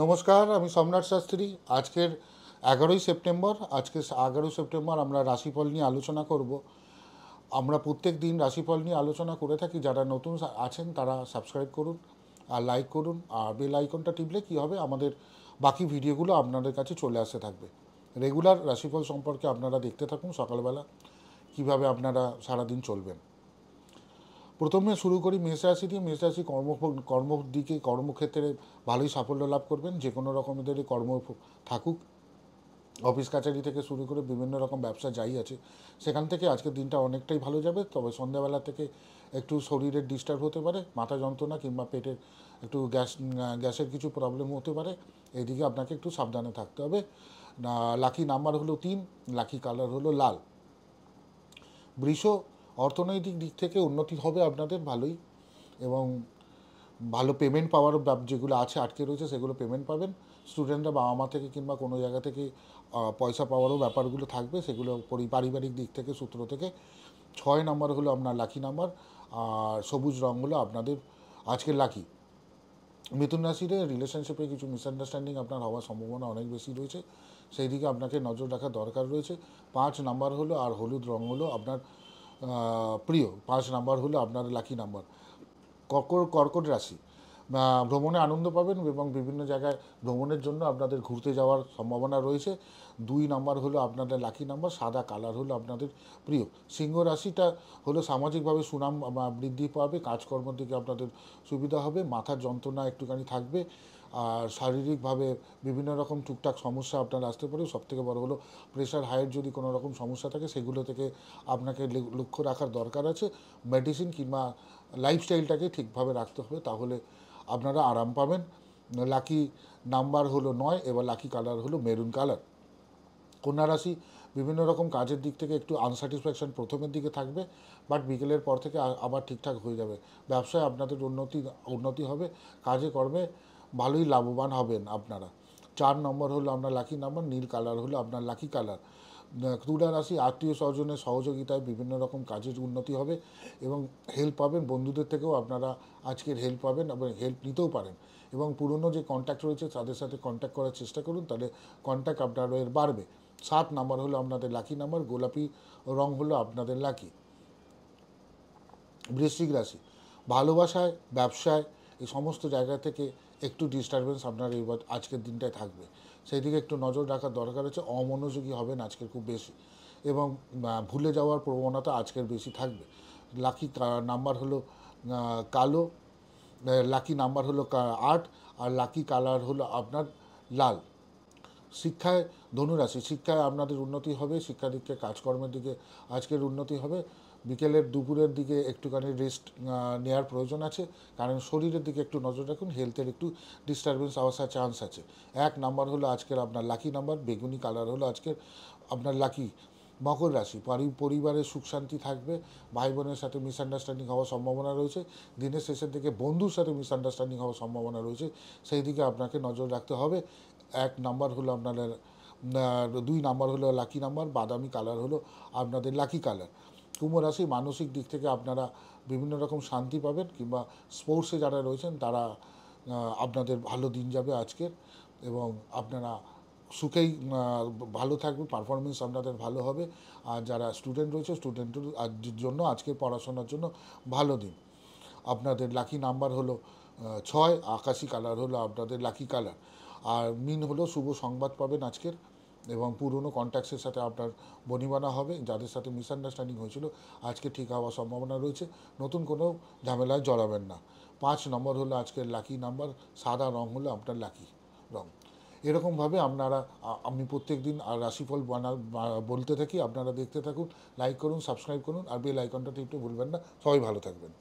নমস্কার, আমি সোমনাথ শাস্ত্রী। আজকের 11ই সেপ্টেম্বর। আজকে 11ই সেপ্টেম্বর আমরা রাশিফল নিয়ে আলোচনা করব। আমরা প্রত্যেক দিন রাশিফল নিয়ে আলোচনা করে থাকি। যারা নতুন আছেন তারা সাবস্ক্রাইব করুন আর লাইক করুন, আর বেল আইকনটা টিপলে কী হবে, আমাদের বাকি ভিডিওগুলো আপনাদের কাছে চলে আসতে থাকবে। রেগুলার রাশিফল সম্পর্কে আপনারা দেখতে থাকুন সকালবেলা কিভাবে আপনারা সারাদিন চলবেন। প্রথমে শুরু করি মেষ রাশি দিয়ে। মেষ রাশি কর্মদিকে কর্মক্ষেত্রে ভালোই সাফল্য লাভ করবেন। যে কোনো রকমের কর্ম থাকুক, অফিস কাছারি থেকে শুরু করে বিভিন্ন রকম ব্যবসা যাই আছে, সেখান থেকে আজকের দিনটা অনেকটাই ভালো যাবে। তবে সন্ধ্যাবেলা থেকে একটু শরীরের ডিস্টার্ব হতে পারে, মাথা যন্ত্রণা কিংবা পেটের একটু গ্যাসের কিছু প্রবলেম হতে পারে। এইদিকে আপনাকে একটু সাবধানে থাকতে হবে। লাকি নাম্বার হলো 3, লাকি কালার হলো লাল। বৃষ, অর্থনৈতিক দিক থেকে উন্নতি হবে আপনাদের ভালোই, এবং ভালো পেমেন্ট পাওয়ার যেগুলো আছে আটকে রয়েছে সেগুলো পেমেন্ট পাবেন। স্টুডেন্টরা বাবা মা থেকে কিংবা কোনো জায়গা থেকে পয়সা পাওয়ারও ব্যাপারগুলো থাকবে, সেগুলো পারিবারিক দিক থেকে সূত্র থেকে। 6 নাম্বার হলো আপনার লাকি নাম্বার, আর সবুজ রং হলো আপনাদের আজকের লাকি। মিথুন রাশিতে রিলেশনশিপে কিছু মিসআন্ডারস্ট্যান্ডিং আপনার হওয়ার সম্ভাবনা অনেক বেশি রয়েছে, সেই দিকে আপনাকে নজর রাখার দরকার রয়েছে। 5 নাম্বার হলো, আর হলুদ রং হলো আপনার প্রিয়। 5 নাম্বার হলো আপনার লাকি নাম্বার। কর্কট রাশি, ভ্রমণে আনন্দ পাবেন এবং বিভিন্ন জায়গায় ভ্রমণের জন্য আপনাদের ঘুরতে যাওয়ার সম্ভাবনা রয়েছে। 2 নাম্বার হলো আপনাদের লাকি নাম্বার, সাদা কালার হলো আপনাদের প্রিয়। সিংহ রাশিটা হলো সামাজিকভাবে সুনাম বৃদ্ধি পাবে, কাজকর্মের দিকে আপনাদের সুবিধা হবে, মাথার যন্ত্রণা একটুখানি থাকবে, আর শারীরিকভাবে বিভিন্ন রকম টুকটাক সমস্যা আপনার আসতে পারে। সবথেকে বড় হলো প্রেশার হাইয়ের যদি কোনো রকম সমস্যা থাকে সেগুলো থেকে আপনাকে লক্ষ্য রাখার দরকার আছে। মেডিসিন কিংবা লাইফস্টাইলটাকে ঠিকভাবে রাখতে হবে, তাহলে আপনারা আরাম পাবেন। লাকি নাম্বার হলো 9, এবার লাকি কালার হলো মেরুন কালার। কন্যা রাশি, বিভিন্ন রকম কাজের দিক থেকে একটু আনস্যাটিসফ্যাকশন প্রথমের দিকে থাকবে, বাট বিকেলের পর থেকে আবার ঠিকঠাক হয়ে যাবে। ব্যবসায় আপনাদের উন্নতি হবে, কাজে কর্মে ভালোই লাভবান হবেন আপনারা। 4 নম্বর হলো আপনার লাকি নাম্বার, নীল কালার হলো আপনার লাকি কালার। তুলা রাশি, আত্মীয় স্বজনের সহযোগিতায় বিভিন্ন রকম কাজের উন্নতি হবে এবং হেল্প পাবেন। বন্ধুদের থেকেও আপনারা আজকের হেল্প পাবেন এবং হেল্প নিতেও পারেন, এবং পুরনো যে কন্ট্যাক্ট রয়েছে তাদের সাথে কন্ট্যাক্ট করার চেষ্টা করুন, তাহলে কন্ট্যাক্ট আপনাদের বাড়বে। 7 নাম্বার হলো আপনাদের লাকি নাম্বার, গোলাপি রং হলো আপনাদের লাকি। বৃশ্চিক রাশি, ভালোবাসায় ব্যবসায় এই সমস্ত জায়গা থেকে একটু ডিস্টারবেন্স আপনার এইবার আজকের দিনটায় থাকবে, সেই দিকে একটু নজর রাখার দরকার আছে। অমনোযোগী হবেন আজকের খুব বেশি, এবং ভুলে যাওয়ার প্রবণতা আজকের বেশি থাকবে। লাকি নাম্বার হলো কালো, লাকি নাম্বার হলো 8, আর লাকি কালার হলো আপনার লাল। শিক্ষায়, ধনুরাশি, শিক্ষায় আপনাদের উন্নতি হবে, শিক্ষা দিকে কাজকর্মের দিকে আজকের উন্নতি হবে। দুপুরের দিকে একটুখানি রেস্ট নেওয়ার প্রয়োজন আছে, কারণ শরীরের দিকে একটু নজর রাখুন, হেলথের একটু ডিস্টারবেন্স আসার চান্স আছে। 1 নাম্বার হলো আজকের আপনার লাকি নাম্বার, বেগুনি কালার হলো আজকের আপনার লাকি। মকর রাশি, পরিবারের সুখ শান্তি থাকবে, ভাই বোনের সাথে মিসআন্ডারস্ট্যান্ডিং হওয়ার সম্ভাবনা রয়েছে, দিনের শেষের দিকে বন্ধুর সাথে মিসআন্ডারস্ট্যান্ডিং হওয়ার সম্ভাবনা রয়েছে, সেই দিকে আপনাকে নজর রাখতে হবে। 1 নাম্বার হলো আপনাদের 2 নাম্বার হলো লাকি নাম্বার, বাদামি কালার হলো আপনাদের লাকি কালার। কুম্ভ রাশি, মানসিক দিক থেকে আপনারা বিভিন্ন রকম শান্তি পাবেন, কিংবা স্পোর্টসে যারা রয়েছেন তারা আপনাদের ভালো দিন যাবে আজকের, এবং আপনারা সুখেই ভালো থাকবে, পারফরমেন্স আপনাদের ভালো হবে। আর যারা স্টুডেন্ট রয়েছে স্টুডেন্টের জন্য আজকে পড়াশোনার জন্য ভালো দিন। আপনাদের লাকি নাম্বার হলো 6, আকাশি কালার হলো আপনাদের লাকি কালার। আর মিন হলো শুভ সংবাদ পাবেন আজকের, এবং পুরনো কন্ট্যাক্টসের সাথে আপনার বনিবনা হবে, যাদের সাথে মিসআন্ডারস্ট্যান্ডিং হয়েছিল আজকে ঠিক হওয়ার সম্ভাবনা রয়েছে। নতুন কোনো ঝামেলায় জড়াবেন না। 5 নম্বর হলো আজকের লাকি নাম্বার, সাদা রং হলো আপনার লাকি রং। এরকমভাবে আমি প্রত্যেক দিন আর রাশিফল বলতে থাকি, আপনারা দেখতে থাকুন, লাইক করুন, সাবস্ক্রাইব করুন, আর বেল আইকনটা টিপতে ভুলবেন না। সবাই ভালো থাকবেন।